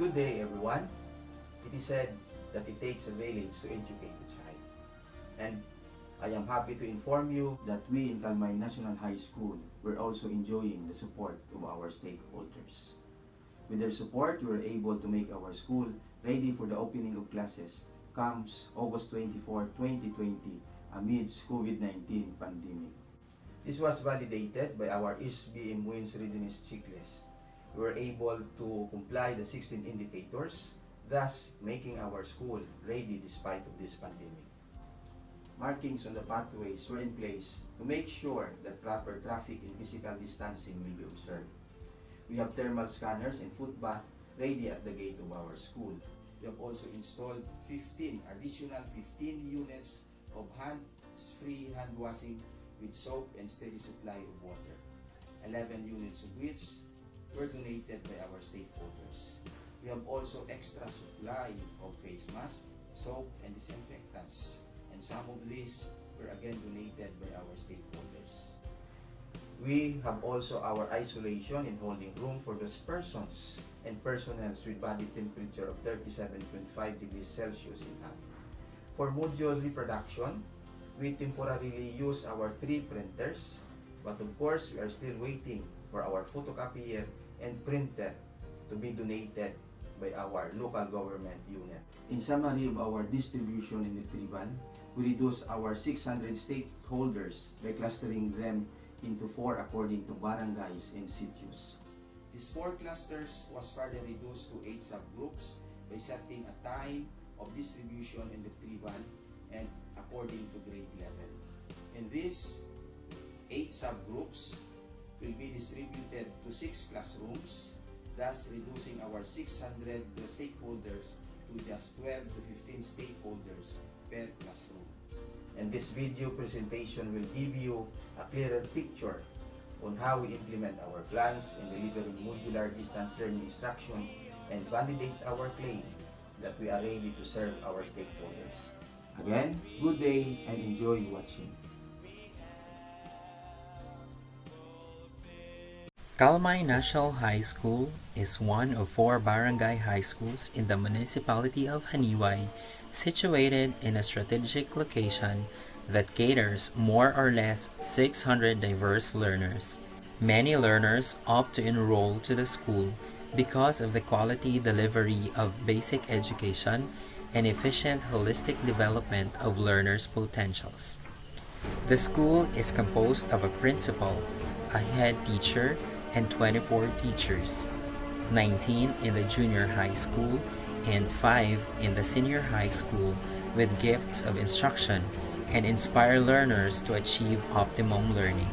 Good day, everyone. It is said that it takes a village to educate a child. And I am happy to inform you that we in CALMAY National High School were also enjoying the support of our stakeholders. With their support, we were able to make our school ready for the opening of classes comes August 24, 2020 amidst COVID-19 pandemic. This was validated by our SBM Wins Readiness Checklist. We were able to comply the 16 indicators, thus making our school ready despite of this pandemic. Markings on the pathways were in place to make sure that proper traffic and physical distancing will be observed. We have thermal scanners and foot bath ready at the gate of our school. We have also installed 15 units of hands-free hand washing with soap and steady supply of water. 11 units of which were donated by our stakeholders. We have also extra supply of face masks, soap, and disinfectants. And some of these were again donated by our stakeholders. We have also our isolation and holding room for those persons and personnel with body temperature of 37.5 degrees Celsius and up. For module reproduction, we temporarily use our 3 printers, but of course we are still waiting for our photocopier and printer to be donated by our local government unit. In summary of our distribution and retrieval, we reduced our 600 stakeholders by clustering them into 4 according to barangays and sitios. These 4 clusters was further reduced to 8 subgroups by setting a time of distribution and retrieval and according to grade level. In these 8 subgroups will be distributed to 6 classrooms, thus reducing our 600 stakeholders to just 12 to 15 stakeholders per classroom. And this video presentation will give you a clearer picture on how we implement our plans in delivering modular distance learning instruction and validate our claim that we are ready to serve our stakeholders. Again, good day and enjoy watching. CALMAY National High School is one of 4 barangay high schools in the municipality of Haniway, situated in a strategic location that caters more or less 600 diverse learners. Many learners opt to enroll to the school because of the quality delivery of basic education and efficient holistic development of learners' potentials. The school is composed of a principal, a head teacher, and 24 teachers, 19 in the junior high school and 5 in the senior high school, with gifts of instruction and inspire learners to achieve optimum learning.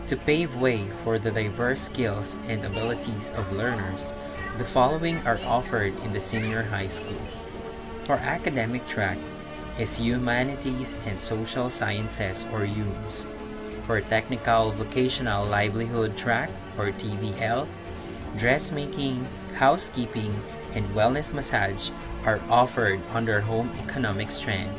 To pave way for the diverse skills and abilities of learners, the following are offered in the senior high school. For academic track is Humanities and Social Sciences or UMS. For Technical Vocational Livelihood track or TVL, dressmaking, housekeeping, and wellness massage are offered under Home Economics strand,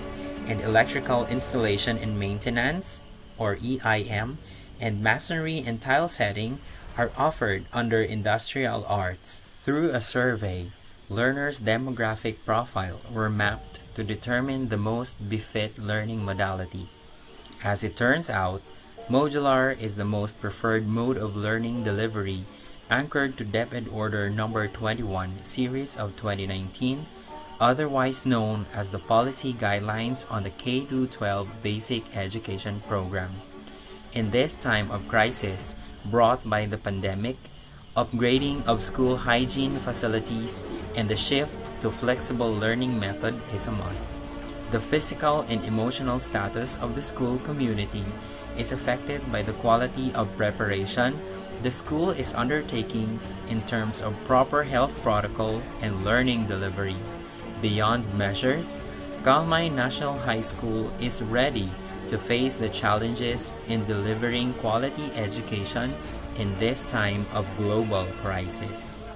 and Electrical Installation and Maintenance or EIM and Masonry and Tile Setting are offered under Industrial Arts. Through a survey, learners' demographic profile were mapped to determine the most befit learning modality. As it turns out, modular is the most preferred mode of learning delivery, anchored to DepEd Order Number 21, Series of 2019, otherwise known as the Policy Guidelines on the K-12 Basic Education Program. In this time of crisis brought by the pandemic, upgrading of school hygiene facilities and the shift to flexible learning method is a must. The physical and emotional status of the school community is affected by the quality of preparation the school is undertaking in terms of proper health protocol and learning delivery. Beyond measures, CALMAY National High School is ready to face the challenges in delivering quality education in this time of global crisis.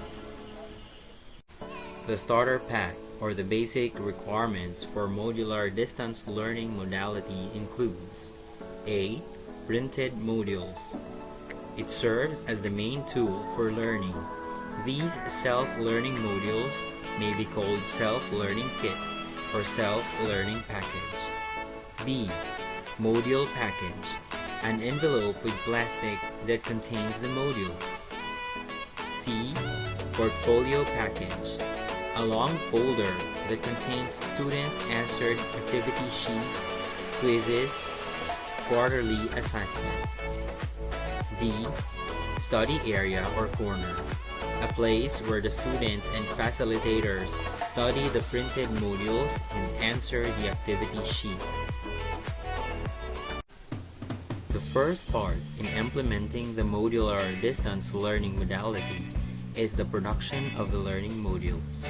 The starter pack or the basic requirements for modular distance learning modality includes A. Printed modules. It serves as the main tool for learning. These self-learning modules may be called self-learning kit or self-learning package. B. Module package, an envelope with plastic that contains the modules. C. Portfolio package, a long folder that contains students' answered activity sheets, quizzes, quarterly assessments. D. Study area or corner, a place where the students and facilitators study the printed modules and answer the activity sheets. The first part in implementing the modular distance learning modality is the production of the learning modules.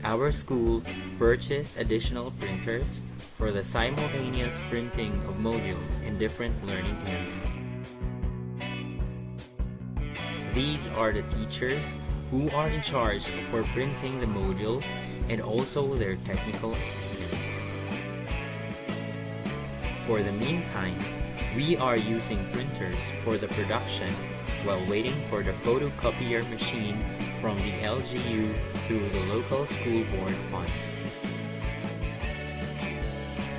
Our school purchased additional printers for the simultaneous printing of modules in different learning areas. These are the teachers who are in charge for printing the modules and also their technical assistants. For the meantime, we are using printers for the production while waiting for the photocopier machine from the LGU through the local school board fund.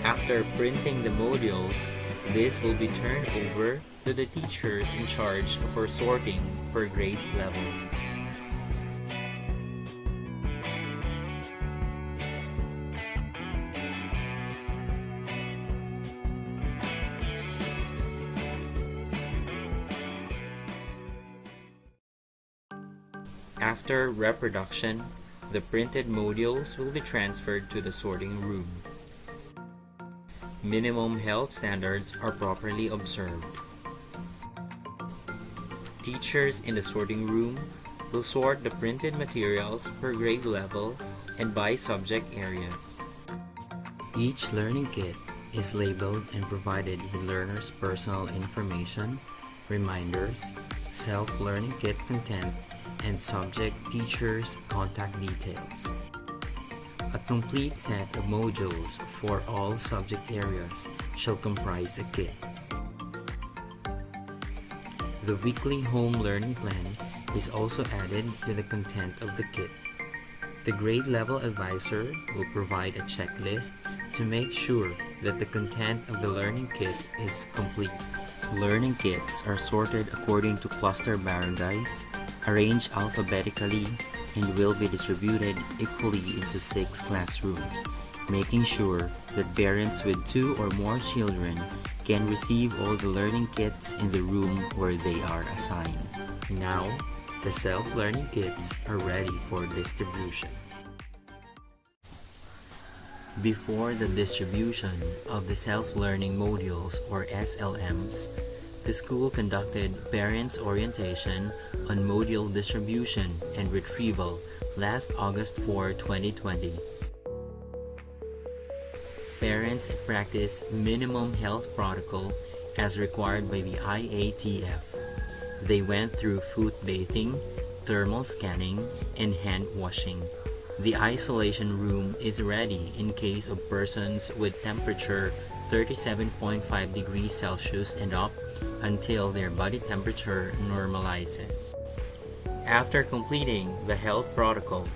After printing the modules, this will be turned over to the teachers in charge for sorting per grade level. After reproduction, the printed modules will be transferred to the sorting room. Minimum health standards are properly observed. Teachers in the sorting room will sort the printed materials per grade level and by subject areas. Each learning kit is labeled and provided with learners' personal information, reminders, self-learning kit content, and subject teachers' contact details. A complete set of modules for all subject areas shall comprise a kit. The weekly home learning plan is also added to the content of the kit. The grade level advisor will provide a checklist to make sure that the content of the learning kit is complete. Learning kits are sorted according to cluster barangays, arranged alphabetically, and will be distributed equally into 6 classrooms, making sure that parents with 2 or more children can receive all the learning kits in the room where they are assigned. Now, the self-learning kits are ready for distribution. Before the distribution of the self-learning modules or SLMs, the school conducted parents' orientation on module distribution and retrieval last August 4, 2020. Parents practice minimum health protocol as required by the IATF. They went through foot bathing, thermal scanning, and hand washing. The isolation room is ready in case of persons with temperature 37.5 degrees Celsius and up until their body temperature normalizes. After completing the health protocol,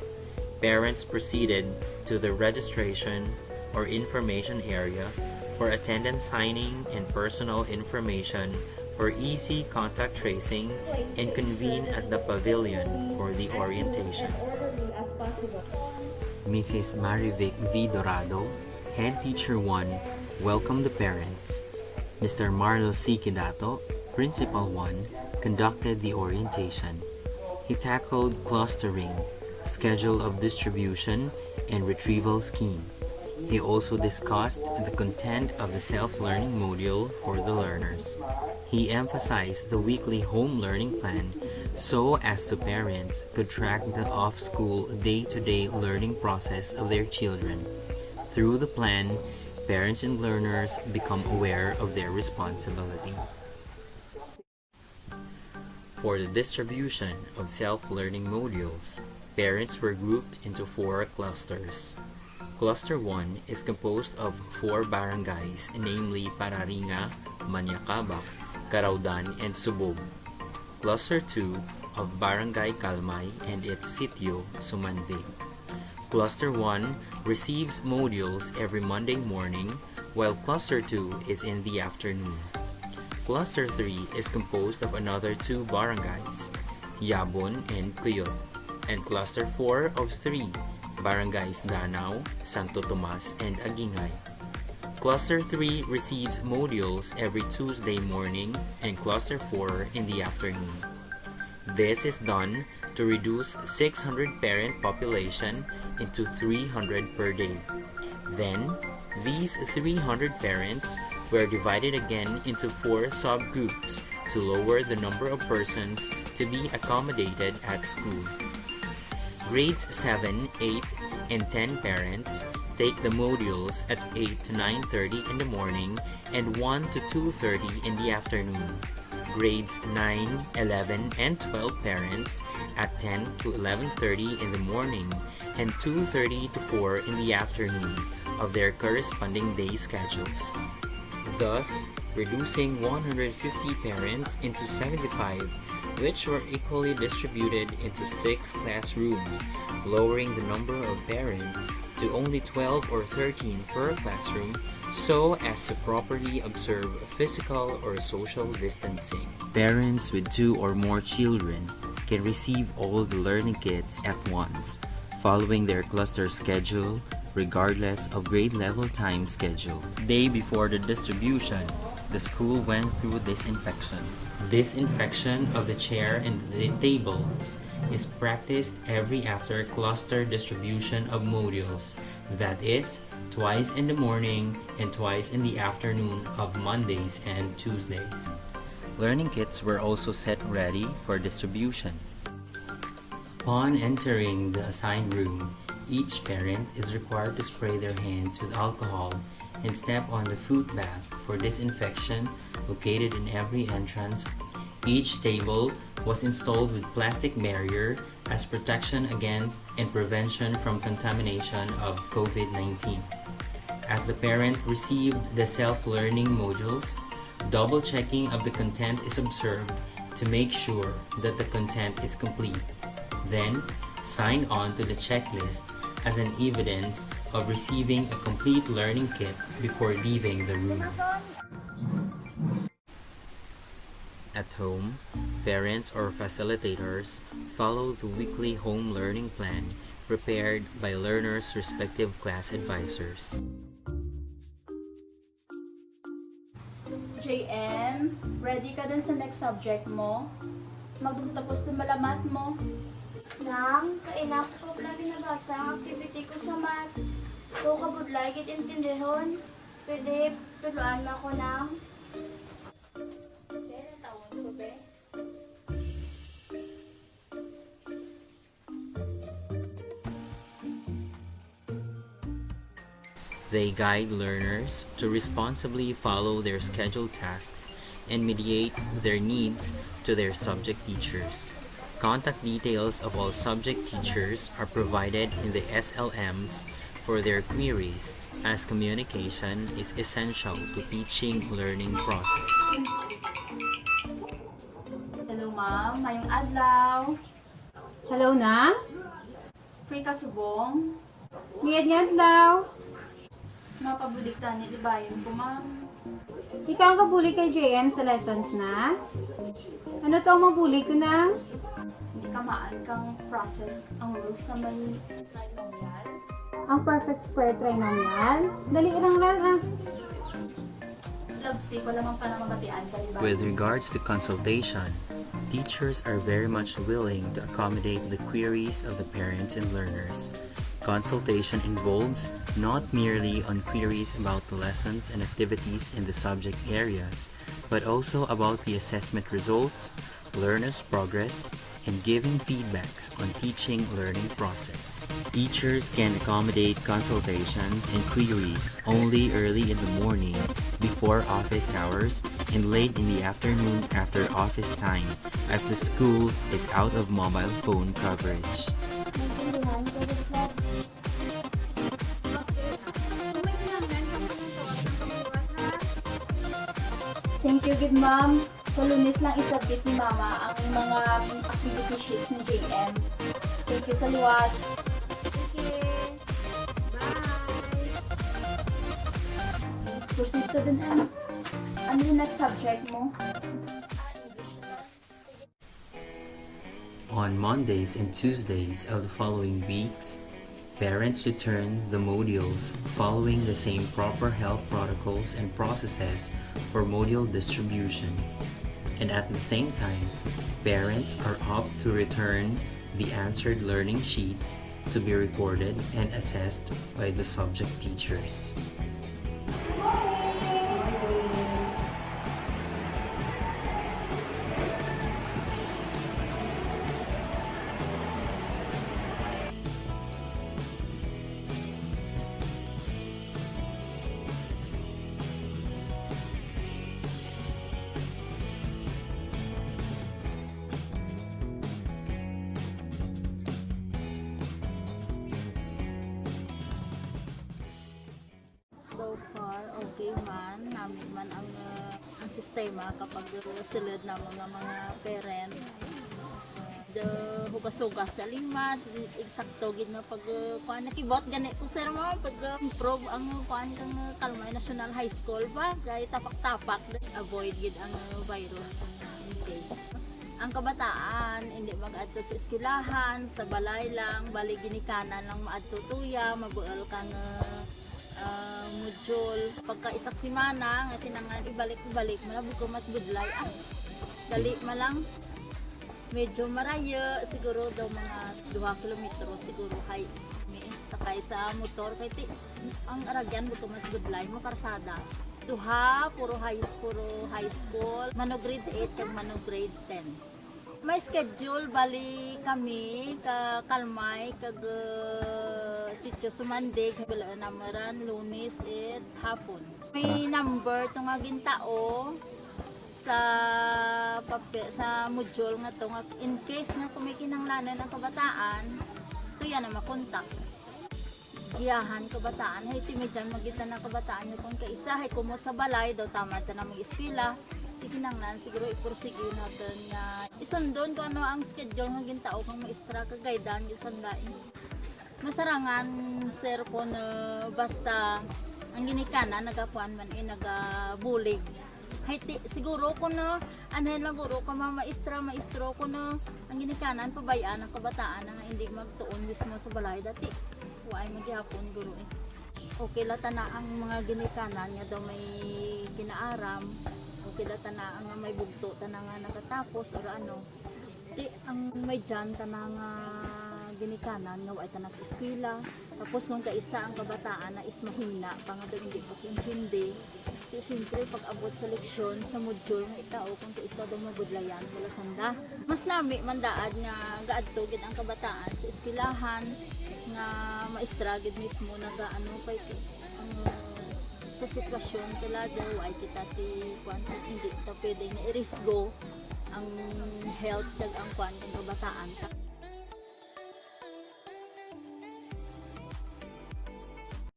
parents proceeded to the registration or information area for attendance signing and personal information for easy contact tracing and convene at the pavilion for the orientation. Mrs. Marivic V. Dorado, Head Teacher 1, welcomed the parents. Mr. Marlo C. Kidato, Principal 1, conducted the orientation. He tackled clustering, schedule of distribution, and retrieval scheme. He also discussed the content of the self-learning module for the learners. He emphasized the weekly home learning plan so as the parents could track the off-school day-to-day learning process of their children. Through the plan, parents and learners become aware of their responsibility. For the distribution of self-learning modules, parents were grouped into 4 clusters. Cluster 1 is composed of 4 barangays, namely Pararinga, Manyakabak, Caraudan, and Subog. Cluster 2 of Barangay CALMAY and its sitio, Sumande. Cluster 1 receives modules every Monday morning, while Cluster 2 is in the afternoon. Cluster 3 is composed of another 2 barangays, Yabon and Cuyot, and Cluster 4 of 3 barangays Danao, Santo Tomas, and Agingay. Cluster 3 receives modules every Tuesday morning and Cluster 4 in the afternoon. This is done to reduce 600 parent population into 300 per day. Then, these 300 parents were divided again into 4 subgroups to lower the number of persons to be accommodated at school. Grades 7, 8, and 10 parents take the modules at 8 to 9:30 in the morning and 1 to 2:30 in the afternoon. Grades 9, 11, and 12 parents at 10 to 11:30 in the morning and 2:30 to 4 in the afternoon of their corresponding day schedules, thus reducing 150 parents into 75, which were equally distributed into 6 classrooms, lowering the number of parents to only 12 or 13 per classroom so as to properly observe physical or social distancing. Parents with 2 or more children can receive all the learning kits at once, following their cluster schedule regardless of grade level time schedule. Day before the distribution, the school went through disinfection. Disinfection of the chair and the tables is practiced every after cluster distribution of modules, that is, twice in the morning and twice in the afternoon of Mondays and Tuesdays. Learning kits were also set ready for distribution. Upon entering the assigned room, each parent is required to spray their hands with alcohol and step on the fruit bag for disinfection located in every entrance. Each table was installed with plastic barrier as protection against and prevention from contamination of COVID-19. As the parent received the self-learning modules, double checking of the content is observed to make sure that the content is complete. Then, sign on to the checklist as an evidence of receiving a complete learning kit before leaving the room. At home, parents or facilitators follow the weekly home learning plan prepared by learners' respective class advisors. JM, ready ka dun sa next subject mo? Magtapos na malamat mo. Nang, kainak ko lagi nabasa ang activity ko sa math. Kung kabudlay kit intindihon, pwede tuluan mo ako nang. They guide learners to responsibly follow their scheduled tasks and mediate their needs to their subject teachers. Contact details of all subject teachers are provided in the SLMs for their queries, as communication is essential to teaching learning process. Hello ma'am, mayong adlaw. Hello na? Free ka subong? Ngiyad-ngiyad daw. Mapabulik tani, di ba yun ko ma'am? Ikaw ang kabuli kay JM sa lessons na? Ano to ang mabuli ko na? Hindi ka maan kang process ang rules na may trinomial. Ang perfect square trinomial? Dali lang ah. Love speak, wala mang panamabatian ka, di ba? With regards to consultation, teachers are very much willing to accommodate the queries of the parents and learners. Consultation involves not merely on queries about the lessons and activities in the subject areas, but also about the assessment results, learners' progress, and giving feedbacks on teaching learning process. Teachers can accommodate consultations and queries only early in the morning before office hours and late in the afternoon after office time, as the school is out of mobile phone coverage. Thank you, good ma'am. Sa Lunes lang isubmit ni Mama ang mga activity sheets ni JM. Thank you sa liwat. Sige. Bye. Proceed ka dun, Han. Ano yung next subject mo? On Mondays and Tuesdays of the following weeks, parents return the modules following the same proper health protocols and processes for module distribution. And at the same time, parents are up to return the answered learning sheets to be recorded and assessed by the subject teachers. So far, okay man. Namin man ang sistema kapag sulod na mga parent. The hugas-hugas na limat, eksakto gid nga pag kuan nakibot gani ko sir mo pag improve ang kuan kang Kalmay National High School ba kay tapak-tapak avoid gid ang virus in case. Ang kabataan hindi mag-adto sa eskwelahan, sa balay lang, bali ginikanan lang maadto tuya, mabuol kang module pagka isak simana nga tinangan ibalik-ibalik malabog ko mas budlay dali malang medyo marayo siguro daw mga 2 kilometro siguro hay sakay sa motor kay ang aragyan buto mas budlay mo karsada puro high school mano grade 8 kag mano grade 10. May schedule bali kami ka Kalmay kag sitio Sumandig bila namaran Lunes at hapon. May number to nga gintao sa sa module nga to nga in case nga kumikinanglanan ang kabataan to yan na makontak. Giyahan kabataan hay timedyan magitan na kabataan nyo kung kaisa hay kumo sa balay daw tama ta na mag eskwela ikinanglan siguro ipursige natin nga isundon ko ano ang schedule nga gintao kang maestra kagaydan isandain. Masarangan sir ko na basta ang ginikanan nagapuan man nagabulig. Hay siguro ko na anhen lang guro ka maestro ko na ang ginikanan pabayaan ang kabataan nga hindi magtuon mismo sa balay dati. Wa ay maghihapon guro eh. Okay lata na ang mga ginikanan nga daw may ginaaram. Okay lata na ang may bugto tanang nga nakatapos or ano. Di ang may dyan tanang ginikanan nga ay tanang eskwela tapos kung kaisa ang kabataan na is mahina pang hindi ko hindi di siyempre pag abot sa leksyon sa module nga itao kung kaisa daw mabudlayan wala sanda mas lami mandaad nga gaadto gid ang kabataan sa eskwelahan nga maestra gid mismo nagaano pa ito ang sa sitwasyon tala daw ay kita ti kwan hindi ta pwede na irisgo ang health kag ang kwan ng kabataan.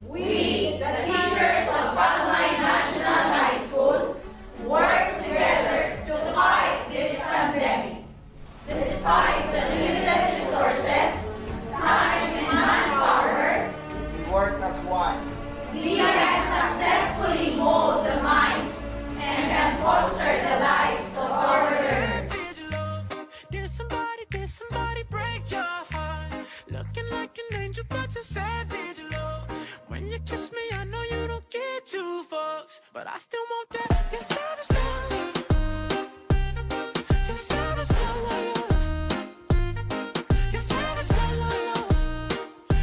We, the teachers of CALMAY National High School, work together to fight this pandemic. Despite the limited resources, time, and manpower, we work as one. we can successfully mold the minds and can foster the lives of our learners. Did somebody break your heart? Looking like an angel, but you're savage, love. When you kiss me, I know you don't get 2 fucks, but I still want that. You're savage, love. You're savage, love. You're savage, love.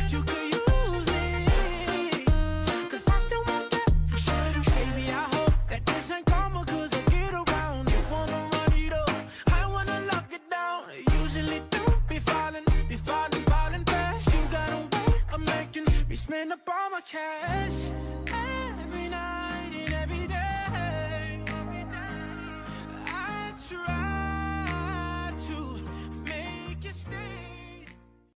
You could use me, 'cause I still want that. Baby, I hope that this ain't karma, 'cause I get around. You wanna run it up, I wanna lock it down. I usually don't be falling fast. You got a way of making me spend up all my cash.